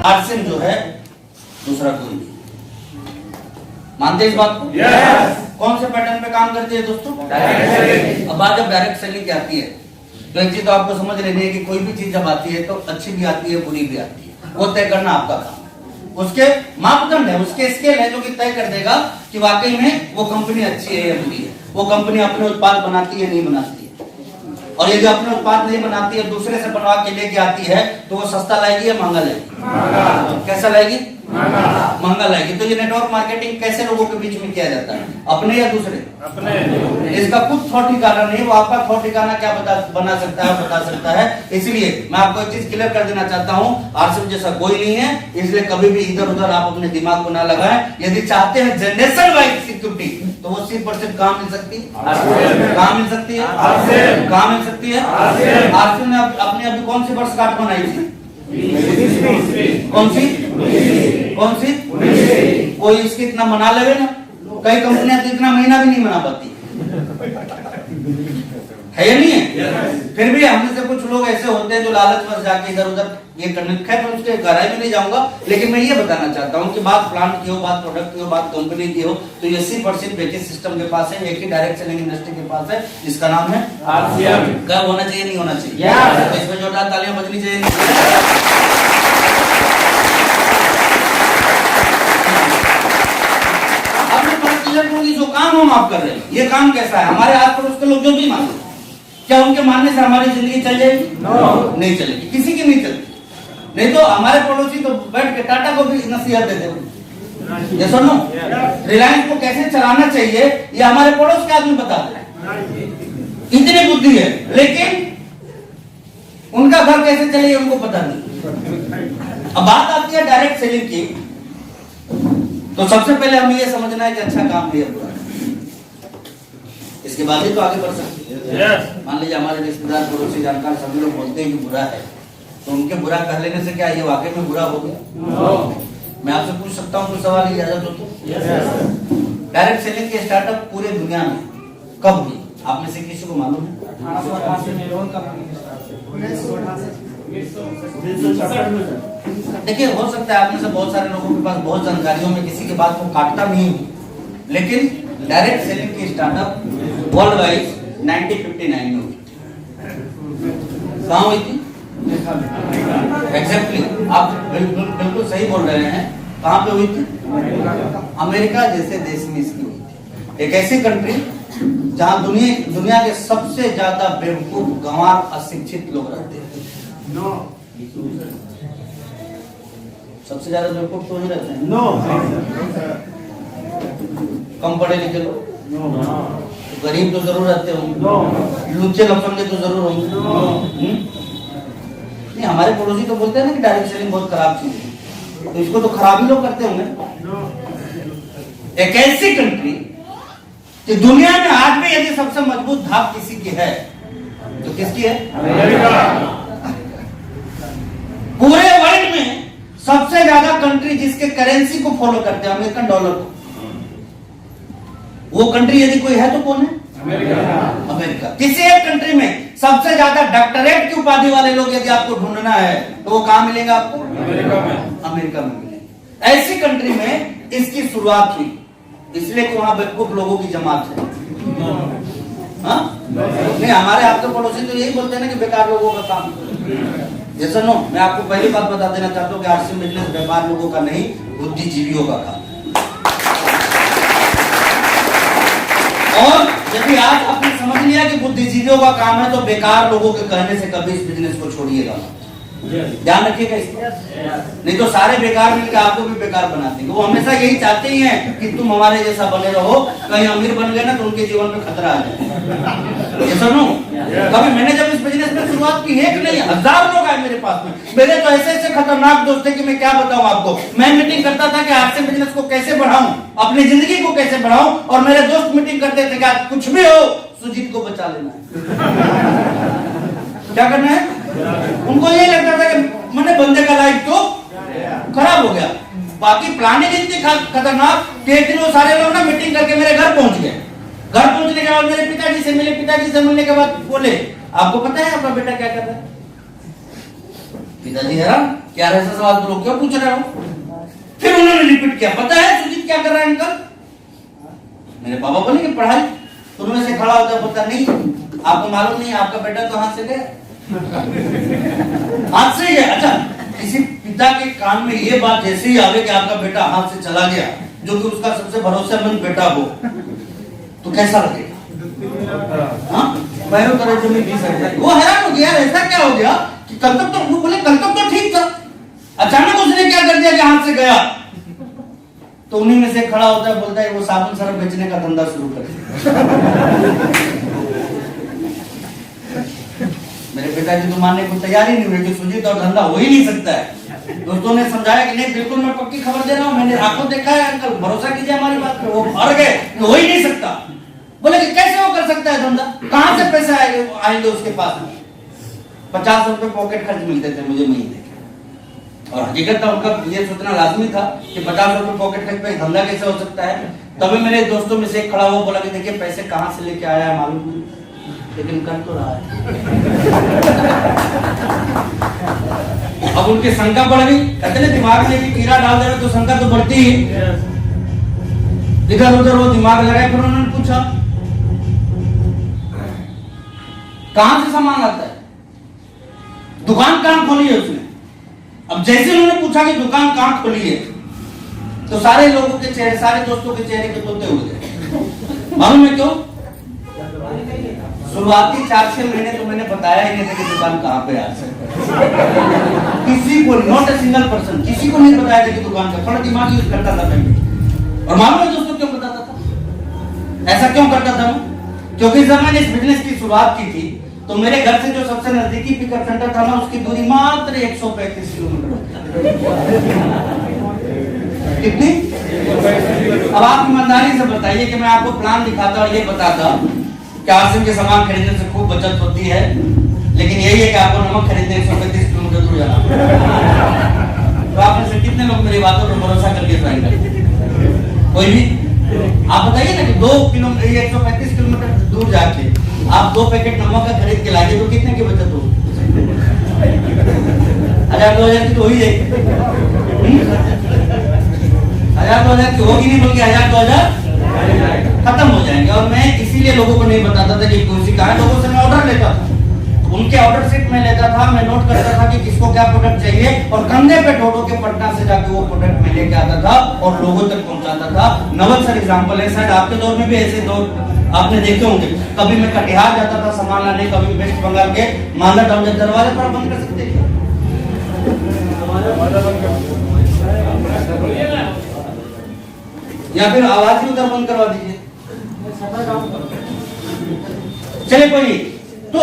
RCM जो है दूसरा कोई नहीं। मानते हैं इस बात को? कौन से पैटर्न पे काम करती है दोस्तों? अब बात जब डायरेक्ट सेलिंग की आती है तो एक चीज तो आपको समझ लेनी है कि कोई भी चीज जब आती है तो अच्छी भी आती है, बुरी भी आती है, वो तय करना आपका काम है। उसके मापदंड है, उसके स्केल है जो कि तय कर देगा कि वाकई में वो कंपनी अच्छी है या बुरी है, वो कंपनी अपने उत्पाद बनाती है नहीं बनाती है। और यदि अपने उत्पाद नहीं बनाती है, दूसरे से बनवा के लेके आती है, तो वो सस्ता लाएगी या महंगा लाएगी? कैसा लाएगी? महंगा लाएगी। तो ये नेटवर्क मार्केटिंग कैसे लोगों के बीच में किया जाता है? अपने या दूसरे? अपने। इसका कुछ थॉट ठिकाना नहीं, वो आपका थॉट ठिकाना क्या बना सकता है, बता सकता है। इसलिए मैं आपको एक चीज क्लियर कर देना चाहता हूँ, आरसीएम जैसा कोई नहीं है, इसलिए कभी भी इधर उधर आप अपने दिमाग को ना लगाएं। यदि चाहते हैं जनरेशन वाइड सिक्योरिटी तो वो 80% कहाँ मिल सकती है? कहाँ मिल सकती है? कहाँ मिल सकती है? आरसीएम ने अपने अभी कौन सी वर्षगांठ बनाई थी? कौन सी? कौन सी? कोई इसकी इतना मना लगे ना, कई कंपनियां तो इतना महीना भी नहीं मना पाती है या नहीं है? फिर भी हम में से कुछ लोग ऐसे होते हैं जो लालच में जाके इधर उधर ये करने। खैर मैं उसके गहराई में नहीं जाऊंगा, लेकिन मैं ये बताना चाहता हूँ कि बात प्लांट की हो, बात प्रोडक्ट की हो, बात कंपनी की हो, तो 80% बेसिस सिस्टम के पास है, एक ही डायरेक्ट सेलिंग इंडस्ट्री के पास है, जिसका नाम है आरसीएम। क्या होना चाहिए, नहीं होना चाहिए? तो इसमें जोरदार तालियां बजनी चाहिए। जो काम हम आप कर रहे हैं, ये काम कैसा है? हमारे आस पड़ोस के लोग जो भी मानते, क्या उनके मानने से हमारी जिंदगी चल जाएगी? नहीं चलेगी, किसी की नहीं चलती। नहीं तो हमारे पड़ोसी तो बैठ के टाटा को भी नसीहत देते, ये सुनो, रिलायंस को कैसे चलाना चाहिए ये हमारे पड़ोस के आदमी बताते हैं। इतनी बुद्धि है, लेकिन उनका घर कैसे चले उनको पता नहीं। अब बात आती है डायरेक्ट सेलिंग की, तो सबसे पहले हमें यह समझना है कि अच्छा काम है बुरा, इसके बाद ही तो आगे बढ़ सकते हैं। मान लीजिए हमारे रिश्तेदार, पड़ोसी, जानकार सभी लोग बोलते हैं कि बुरा है, तो उनके बुरा कह लेने से क्या ये वाकई में बुरा हो गया? मैं आपसे पूछ सकता हूँ कुछ सवाल, इजाजत हो तो? डायरेक्ट सेलिंग के स्टार्टअप पूरे दुनिया में कब हुई? आप में से किसी को मालूम है? देखिए, हो सकता है आप में से बहुत सारे लोगों के पास बहुत जानकारियों में किसी की बात को काटता नहीं हूँ, लेकिन डायरेक्ट सेलिंग की स्टार्टअप वर्ल्ड वाइज 1959 में हुई। कहाँ हुई थी? एग्जैक्टली, आप बिल्कुल सही बोल रहे हैं। कहाँ पे हुई थी? अमेरिका जैसे देश में इसकी हुई थी। एक ऐसी कंट्री जहाँ दुनिया के सबसे ज्यादा बेवकूफ, गंवार, अशिक्षित लोग रहते हैं। सबसे ज्यादा बेवकूफ तो ही रहते हैं, कम पढ़े लिखे लोग, गरीब तो जरूर रहते होंगे, लुच्चे लफंगे तो जरूर होंगे। नहीं, हमारे पड़ोसी तो बोलते हैं ना कि डायरेक्ट सेलिंग बहुत खराब चीज है, तो इसको तो खराब ही लोग करते होंगे। एक ऐसी कंट्री कि दुनिया में आज भी यदि सबसे मजबूत धाक किसी की है तो किसकी है? अमेरिका। पूरे वर्ल्ड में सबसे ज्यादा कंट्री जिसके करेंसी को फॉलो करते हैं, अमेरिकन डॉलर को, वो कंट्री यदि कोई है तो कौन है? अमेरिका। किसी एक कंट्री में सबसे ज्यादा डॉक्टरेट की उपाधि वाले लोग यदि आपको ढूंढना है तो वो कहां मिलेंगे आपको? अमेरिका में मिलेंगे। ऐसी कंट्री में इसकी शुरुआत हुई, इसलिए कि वहां बेवकूफ लोगों की जमात है। हाँ? नहीं, हमारे आपके पड़ोसी तो यही बोलते हैं ना कि बेकार लोगों का काम। जैसा नो, मैं आपको पहली बात बता देना चाहता हूँ कि आरसीएम बिजनेस व्यापार लोगों का नहीं, बुद्धिजीवियों का काम। और यदि आज आपने समझ लिया कि बुद्धिजीवियों का काम है, तो बेकार लोगों के कहने से कभी इस बिजनेस को छोड़िएगा, ध्यान रखिएगा इसका। नहीं तो सारे बेकार मिलकर आपको भी बेकार बना देंगे। वो हमेशा यही चाहते ही हैं कि तुम हमारे जैसा बने रहो, कहीं अमीर बन गए ना तो उनके जीवन में खतरा आ जाए। ये सुनो, कभी मैंने जब इस बिजनेस में शुरुआत की, एक नहीं 1000 लोग आए मेरे पास में। मेरे तो ऐसे ऐसे खतरनाक दोस्त थे कि मैं क्या बताऊं आपको। मैं मीटिंग करता था कि आरसीएम बिजनेस को कैसे बढ़ाऊं, अपनी जिंदगी को कैसे बढ़ाऊं, और मेरे दोस्त मीटिंग करते थे कि कुछ भी हो सुजीत को बचा लेना है। क्या करना है? उनको ये लगता था कि मैंने बंदे का लाइफ तो खराब हो गया। बाकी प्लानिंग इतनी खतरनाक कि एक दिन वो सारे लोग ना मीटिंग करके मेरे घर पहुंच गए। घर पहुंचने के बाद मेरे पिताजी से मिले, पिताजी से मिलने के बाद बोले, आपको पता है आपका बेटा क्या कर रहा है? पिताजी हैरान, क्या ऐसा सवाल तो लोग क्यों पूछ रहे हो? फिर उन्होंने रिपीट किया, पता है सुजीत क्या कर रहा है अंकल? मेरे पापा बोले कि पढ़ाई। तो उनमें से खड़ा होता बोलता, नहीं आपको मालूम नहीं, आपका बेटा तो हाथ से गया। हाथ से गया? अच्छा, किसी पिता के कान में ये बात जैसे ही आवे कि आपका बेटा हाथ से चला गया, जो कि उसका सबसे भरोसेमंद बेटा हो, तो कैसा लगेगा? हाँ, पैरों तरह जो में वो हैरान हो गया, ऐसा क्या हो गया कि कल तक तो वो बोले कल तक तो ठीक था, अचानक उसने क्या कर दिया कि हाथ से गया? तो उन्हीं में से खड़ा होता है, बोलता है वो साबुन सरफ बेचने का धंधा शुरू कर दिया। मेरे पिताजी तो मानने को तैयार ही नहीं हुए कि सुजीत और धंधा हो ही नहीं सकता है। दोस्तों ने समझाया कि नहीं बिल्कुल मैं पक्की खबर दे रहा हूँ, मैंने आंखों देखा है अंकल, भरोसा कीजिए हमारी बात पे। वो हार गए, हो ही नहीं सकता। बोले कि कैसे वो कर सकता है धंधा, कहां से पैसे आएंगे उसके पास? 50 रुपए पॉकेट खर्च मिलते थे मुझे महीने के, और हकीकत था उनका ये सोचना लाजमी था कि 50 रुपए पॉकेट खर्च पे धंधा कैसे हो सकता है। तभी मेरे दोस्तों में से एक खड़ा हुआ, बोला कि देखिए पैसे कहां से लेके आया है मालूम नहीं, लेकिन कर तो रहा है। अब उनकी शंका बढ़ गई, कहते हैं दिमाग में कीड़ा डाल दे तो शंका तो बढ़ती ही। इधर उधर वो दिमाग लगाए, फिर उन्होंने पूछा कहां से सामान आता है, दुकान कहां खोली है उसने? अब जैसे उन्होंने पूछा कि दुकान कहां खोली है, तो सारे लोगों के चेहरे, सारे दोस्तों के चेहरे के तोते हो गए। मालूम है क्यों? शुरुआती 4-6 महीने तो मैंने बताया ही नहीं था कि दुकान कहां पे आ सकती। किसी को, नॉट ए सिंगल पर्सन, किसी को नहीं बताया था कि दुकान का। थोड़ा दिमाग यूज करता था मैं। और मालूम है दोस्तों क्यों बताता था? ऐसा क्यों करता था मैं? क्योंकि जब मैंने इस बिजनेस की शुरुआत की थी तो मेरे घर से जो सबसे नजदीकी पिकअप सेंटर था ना, उसकी दूरी मात्र 135 किलोमीटर। कितनी? अब आप ईमानदारी से बताइए कि मैं आपको प्लान दिखाता और ये बताता कि आसिम के सामान खरीदने से खूब बचत होती है, लेकिन यही है कि आपको नमक खरीदने 135 किलोमीटर दूर जाना। तो आप में से कितने लोग मेरी बातों पर भरोसा करके ज्वाइन करते? कोई भी? आप बताइए ना कि 135 किलोमीटर दूर जाके आप 2 पैकेट नमक का खरीद के लाइए तो कितने की बचत होगी? 1000-2000 की तो हो ही जाएगी। 1000-2000 की होगी नहीं, बल्कि 1000-2000 खत्म हो जाएंगे। और मैं इसीलिए लोगों को नहीं बताता था कि कुर्सी कहाँ है। लोगों से मैं ऑर्डर लेता था, उनके ऑर्डर शीट में लेता था, मैं नोट करता था कि किसको क्या प्रोडक्ट चाहिए, और कंधे पे ढो के पटना से जाके वो प्रोडक्ट में लेके आता था और लोगों तक पहुंचाता था। नवल सर एग्जांपल है, शायद आपके दौर में भी ऐसे दौर आपने देखे होंगे। कभी मैं कटिहार जाता था सामान लाने, कभी वेस्ट बंगाल के मालदा टाउन के दरवाजे पर बंद कर सकते थे, या फिर आवाज ही उधर बंद करवा दीजिए। चलिए कोई नहीं। तो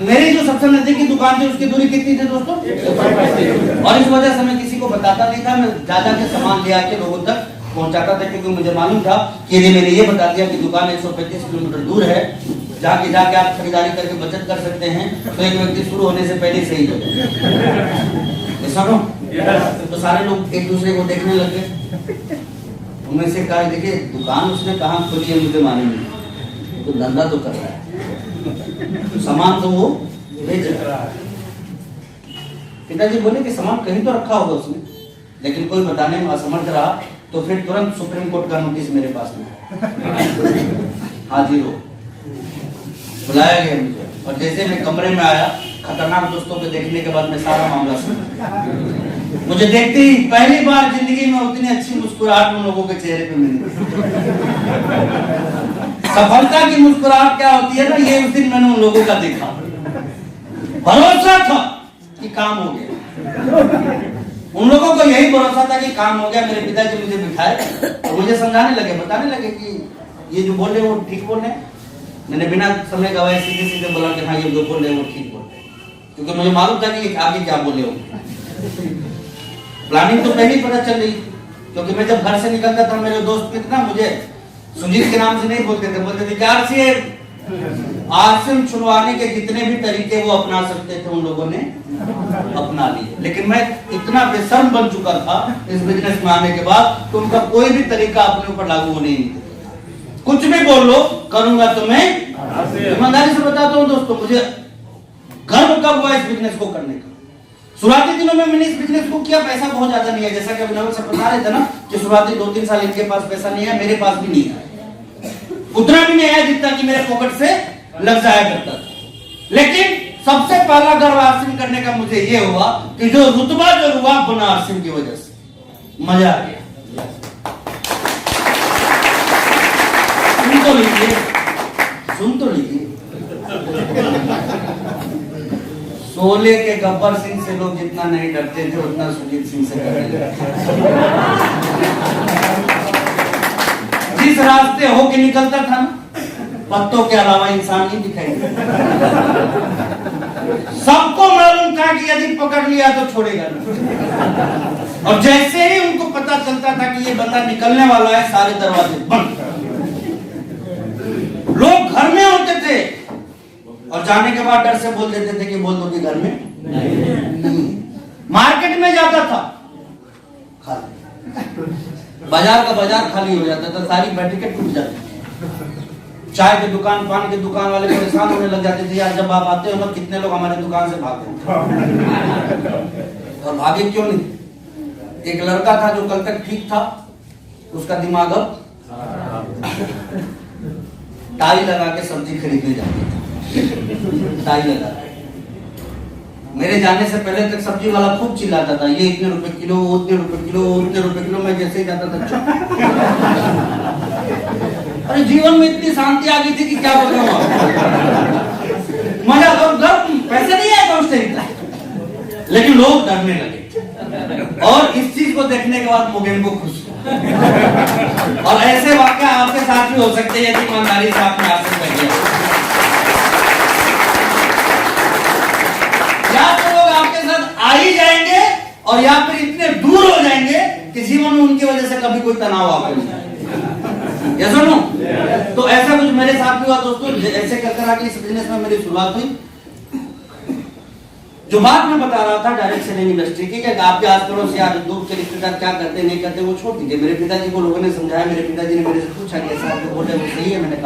मेरी जो सबसे नजदीकी दुकान थी उसकी दूरी कितनी थी दोस्तों? और इस वजह से मैं किसी को बताता नहीं था, मैं ज्यादा के सामान ले आके लोगों तक पहुंचाता था, क्योंकि मुझे मालूम था कि मैंने ये बता दिया कि दुकान 135 किलोमीटर दूर है, जाके आप खरीदारी करके बचत कर सकते हैं, तो एक व्यक्ति शुरू होने से पहले सही हो जाए। तो सारे लोग एक दूसरे को देखने लगे। उनमें से कहा देखिए दुकान उसने कहाँ खोली है मुझे मालूम नहीं, तो धंधा तो कर रहा है, सामान तो वो बेच रहा है। पिताजी बोले कि सामान कहीं तो रखा होगा उसने, लेकिन कोई बताने में असमर्थ रहा। तो फिर तुरंत सुप्रीम कोर्ट का नोटिस मेरे पास में हाजिर हो, बुलाया गया मुझे। और जैसे मैं कमरे में आया, खतरनाक दोस्तों को देखने के बाद मैं सारा मामला सुना। मुझे देखते ही पहली बार जिंदगी में उतनी अच्छी मुस्कुराहट उन लोगों के चेहरे पे मिली। सफलता की मुस्कुराहट क्या होती है ना, ये उस दिन मैंने उन लोगों का देखा। भरोसा था कि काम हो गया। उन लोगों को यही भरोसा था कि काम हो गया। मेरे पिताजी मुझे बिठाए और मुझे समझाने लगे, बताने लगे कि ये जो बोल रहे वो ठीक बोल रहे। मैंने बिना समय गवाए सीधे सीधे बोला कि हाँ ये जो बोल रहे वो ठीक बोल रहे, क्योंकि मुझे मालूम था कि आगे क्या बोले हो। प्लानिंग तो पहले ही पता चल रही, क्योंकि मैं जब घर से निकलता था मेरे दोस्त कितना मुझे सुजीत के नाम से नहीं बोलते थे, बोलते थे यार से आसिम छुड़वाने के जितने भी तरीके वो अपना सकते थे उन लोगों ने अपना लिए। लेकिन मैं इतना बेशर्म बन चुका था इस बिजनेस में आने के बाद कि उनका कोई भी तरीका अपने ऊपर लागू होने नहीं देता। कुछ भी बोल लो, करूंगा तो मैं ईमानदारी से बताता हूँ दोस्तों, मुझे गर्व कब हुआ इस बिजनेस को करने का। शुरुआती दिनों में मैंने इस बिजनेस को किया, पैसा बहुत ज्यादा नहीं है, जैसा कि अभिनव सर बता रहे थे ना कि शुरुआती 2-3 साल इनके पास पैसा नहीं है, मेरे पास भी नहीं है, उतना भी नहीं है जितना कि मेरे पॉकेट से लग जाया करता था। लेकिन सबसे पहला गर्व आरसिम करने का मुझे ये हुआ कि जो रुतबा जो हुआ बना आरसिम की वजह से, मजा आ गया। सुन तो लीजिए शोले के गब्बर सिंह से लोग जितना नहीं डरते थे उतना सुजीत सिंह से डरते थे। जिस रास्ते होके निकलता था ना, पत्तों के अलावा इंसान नहीं दिखाई देता। सबको मालूम था कि यदि पकड़ लिया तो छोड़ेगा नहीं, और जैसे ही उनको पता चलता था कि ये बंदा निकलने वाला है, सारे दरवाजे बंद। लोग घर में होते थे और जाने के बाद डर से बोल देते थे कि बोल दो कि घर में नहीं। मार्केट में जाता था, खाली बाजार का बाजार खाली हो जाता था, सारी बैठकें टूट जाती थी। चाय की दुकान, पान की दुकान वाले परेशान होने लग जाते थे, यार जब आप आते हो ना कितने लोग हमारे दुकान से भागते हैं। और भागे क्यों नहीं? एक लड़का था जो कल तक ठीक था, उसका दिमाग अब टाई लगा के सब्जी खरीदने जाते थे, टाई लगा। मेरे जाने से पहले तक सब्जी वाला खूब चिल्लाता था, ये इतने रुपए किलो, उतने रुपए किलो, उतने रुपए किलो। मैं जैसे ही जाता था अरे जीवन में इतनी शांति आ गई थी कि क्या बताऊं आपको। मजा तो पैसे नहीं आएगा उससे, लेकिन लोग डरने लगे। और इस चीज को देखने के बाद मोगेम्बो खुश हुआ। और ऐसे वाकई आपके साथ भी हो सकते हैं यदि ईमानदारी से आपने हासिल कर लिया। या तो लोग आपके साथ आ ही जाएंगे और या फिर इतने दूर हो जाएंगे कि जीवन में उनकी वजह से कभी कोई तनाव आपको नहीं। यस और नो? तो ऐसा कुछ मेरे साथ भी हुआ दोस्तों। ऐसे कर आके इस बिजनेस में मेरी शुरुआत हुई। जो बात मैं बता रहा था डायरेक्ट सेलिंग इंडस्ट्री की, कि आपके आस पड़ोस या दूर के रिश्तेदार क्या करते नहीं करते वो छोड़ दीजिए। मेरे पिताजी को लोगों ने समझाया, मेरे पिताजी ने मेरे से पूछा कि ऐसा आपको बोले वो सही है, मैंने